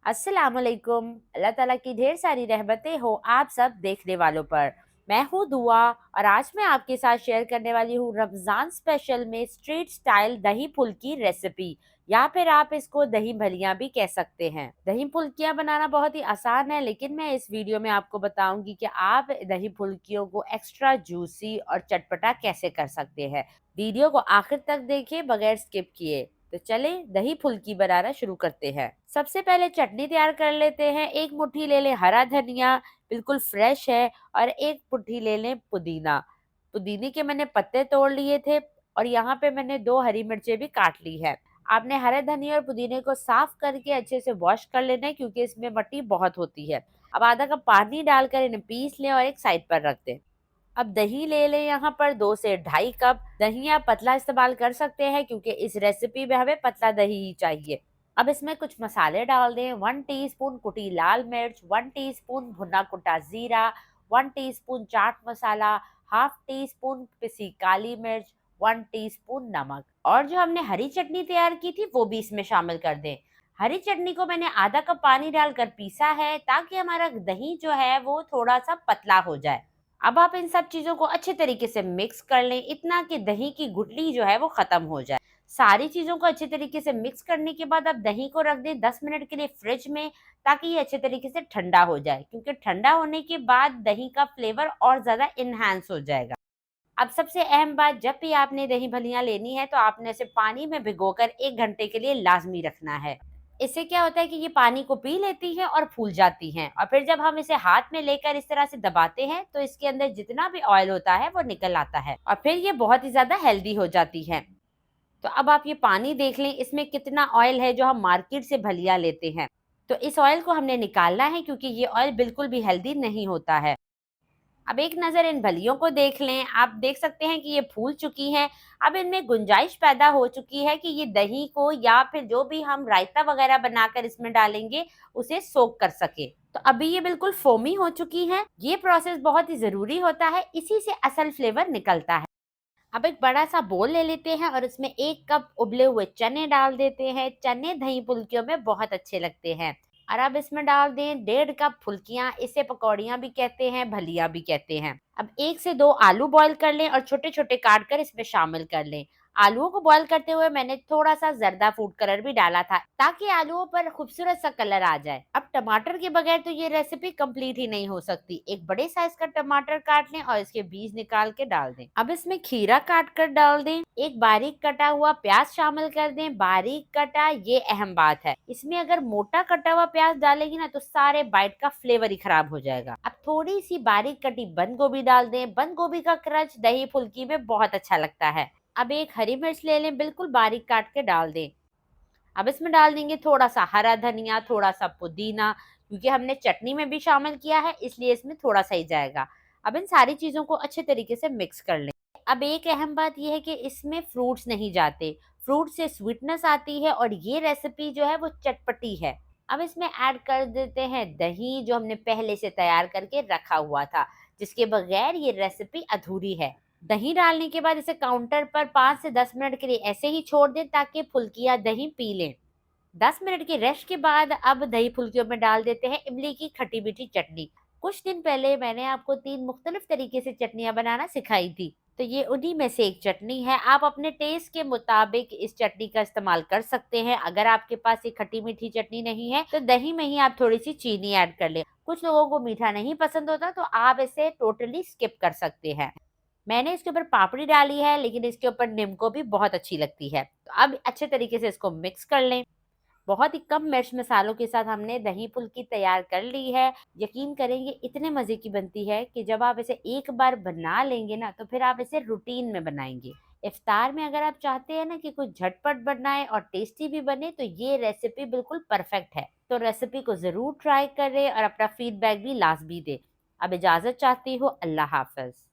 अस्सलाम वालेकुम। अल्लाह ताला की ढेर सारी रहमतें हो आप सब देखने वालों पर। मैं हूँ दुआ और आज मैं आपके साथ शेयर करने वाली हूँ रमज़ान स्पेशल में स्ट्रीट स्टाइल दही फुल्की रेसिपी, या फिर आप इसको दही भलियाँ भी कह सकते हैं। दही फुल्कियाँ बनाना बहुत ही आसान है, लेकिन मैं इस वीडियो में आपको बताऊंगी कि आप दही फुल्कियों को एक्स्ट्रा जूसी और चटपटा कैसे कर सकते हैं। वीडियो को आखिर तक देखें बगैर स्किप किए। तो चले दही फुल्की बनाना शुरू करते हैं। सबसे पहले चटनी तैयार कर लेते हैं। एक मुट्ठी ले लें हरा धनिया, बिल्कुल फ्रेश है, और एक मुट्ठी ले लें पुदीना। पुदीने के मैंने पत्ते तोड़ लिए थे, और यहाँ पे मैंने 2 हरी मिर्चें भी काट ली है। आपने हरे धनिया और पुदीने को साफ करके अच्छे से वॉश कर लेना है, क्योंकि इसमें मट्टी बहुत होती है। अब आधा कप पानी डालकर इन्हें पीस लें और एक साइड पर रख दें। अब दही ले लें, यहाँ पर 2 से ढाई कप। दही आप पतला इस्तेमाल कर सकते हैं, क्योंकि इस रेसिपी में हमें पतला दही ही चाहिए। अब इसमें कुछ मसाले डाल दें। 1 टीस्पून कुटी लाल मिर्च, 1 टीस्पून भुना कुटा जीरा, 1 teaspoon chaat masala, half tea spoon पिसी काली मिर्च, 1 टीस्पून नमक, और जो हमने हरी चटनी तैयार की थी वो भी इसमें शामिल कर दें। हरी चटनी को मैंने आधा कप पानी डालकर पीसा है, ताकि हमारा दही जो है वो थोड़ा सा पतला हो जाए। अब आप इन सब चीज़ों को अच्छे तरीके से मिक्स कर लें, इतना कि दही की गुठली जो है वो ख़त्म हो जाए। सारी चीज़ों को अच्छे तरीके से मिक्स करने के बाद आप दही को रख दें 10 मिनट के लिए फ्रिज में, ताकि ये अच्छे तरीके से ठंडा हो जाए, क्योंकि ठंडा होने के बाद दही का फ्लेवर और ज़्यादा इन्हांस हो जाएगा। अब सबसे अहम बात, जब भी आपने दही भलियाँ लेनी है तो आपने इसे पानी में भिगोकर 1 घंटे के लिए लाज़मी रखना है। इससे क्या होता है कि ये पानी को पी लेती हैं और फूल जाती हैं, और फिर जब हम इसे हाथ में लेकर इस तरह से दबाते हैं तो इसके अंदर जितना भी ऑयल होता है वो निकल आता है, और फिर ये बहुत ही ज़्यादा हेल्दी हो जाती हैं। तो अब आप ये पानी देख लें, इसमें कितना ऑयल है जो हम मार्केट से भलिया लेते हैं। तो इस ऑयल को हमने निकालना है, क्योंकि ये ऑयल बिल्कुल भी हेल्दी नहीं होता है। अब एक नज़र इन भलियों को देख लें। आप देख सकते हैं कि ये फूल चुकी हैं। अब इनमें गुंजाइश पैदा हो चुकी है कि ये दही को या फिर जो भी हम रायता वगैरह बनाकर इसमें डालेंगे उसे सोक कर सके। तो अभी ये बिल्कुल फोमी हो चुकी हैं। ये प्रोसेस बहुत ही ज़रूरी होता है, इसी से असल फ्लेवर निकलता है। अब एक बड़ा सा बोल ले लेते हैं और इसमें 1 कप उबले हुए चने डाल देते हैं। चने दही फुल्कियों में बहुत अच्छे लगते हैं। और अब इसमें डाल दें 1.5 कप फुल्कियाँ, इसे पकौड़ियाँ भी कहते हैं, भलिया भी कहते हैं। अब 1 से 2 आलू बॉईल कर लें और छोटे-छोटे काट कर इसमें शामिल कर लें। आलूओं को बॉईल करते हुए मैंने थोड़ा-सा ज़र्दा फूड कलर भी डाला था, ताकि आलूओं पर खूबसूरत सा कलर आ जाए। अब टमाटर के बगैर तो ये रेसिपी कंप्लीट ही नहीं हो सकती। एक बड़े साइज़ का टमाटर काट लें और इसके बीज निकाल के डाल दें। अब इसमें खीरा काट कर डाल दें। एक बारीक कटा हुआ प्याज शामिल कर दें, बारीक कटा, ये अहम बात है। इसमें अगर मोटा कटा हुआ प्याज डालेंगी ना तो सारे बाइट का फ्लेवर ही खराब हो जाएगा। अब थोड़ी सी बारीक कटी बंद गोभी डाल दें। बंद गोभी का क्रंच दही फुल्की में बहुत अच्छा लगता है। अब एक हरी मिर्च ले लें, बिल्कुल बारीक काट के डाल दें। अब इसमें डाल देंगे थोड़ा सा हरा धनिया, थोड़ा सा पुदीना, क्योंकि हमने चटनी में भी शामिल किया है इसलिए इसमें थोड़ा सा ही जाएगा। अब इन सारी चीज़ों को अच्छे तरीके से मिक्स कर लें। अब एक अहम बात यह है कि इसमें फ्रूट्स नहीं जाते। फ्रूट से स्वीटनेस आती है और ये रेसिपी जो है वो चटपटी है। अब इसमें ऐड कर देते हैं दही, जो हमने पहले से तैयार करके रखा हुआ था, जिसके बगैर ये रेसिपी अधूरी है। दही डालने के बाद इसे काउंटर पर 5 से 10 मिनट के लिए ऐसे ही छोड़ दें, ताकि फुल्कियाँ दही पी लें। 10 मिनट के रेस्ट के बाद अब दही फुल्कियों में डाल देते हैं इमली की खट्टी मीठी चटनी। कुछ दिन पहले मैंने आपको 3 मुख्तलिफ तरीके से चटनियाँ बनाना सिखाई थी, तो ये उन्हीं में से एक चटनी है। आप अपने टेस्ट के मुताबिक इस चटनी का इस्तेमाल कर सकते हैं। अगर आपके पास ये खट्टी मीठी चटनी नहीं है तो दही में ही आप थोड़ी सी चीनी ऐड कर लें। कुछ लोगों को मीठा नहीं पसंद होता तो आप इसे टोटली स्किप कर सकते हैं। मैंने इसके ऊपर पापड़ी डाली है, लेकिन इसके ऊपर नीम भी बहुत अच्छी लगती है। तो अब अच्छे तरीके से इसको मिक्स कर लें। बहुत ही कम मिर्च मसालों के साथ हमने दही फुल्की तैयार कर ली है। यकीन करेंगे इतने मज़े की बनती है कि जब आप इसे एक बार बना लेंगे ना तो फिर आप इसे रूटीन में बनाएंगे। इफ्तार में अगर आप चाहते हैं ना कि कुछ झटपट बनाए और टेस्टी भी बने, तो ये रेसिपी बिल्कुल परफेक्ट है। तो रेसिपी को ज़रूर ट्राई करें और अपना फीडबैक भी लाजमी दें। अब इजाज़त चाहती हूँ। अल्लाह हाफ़िज़।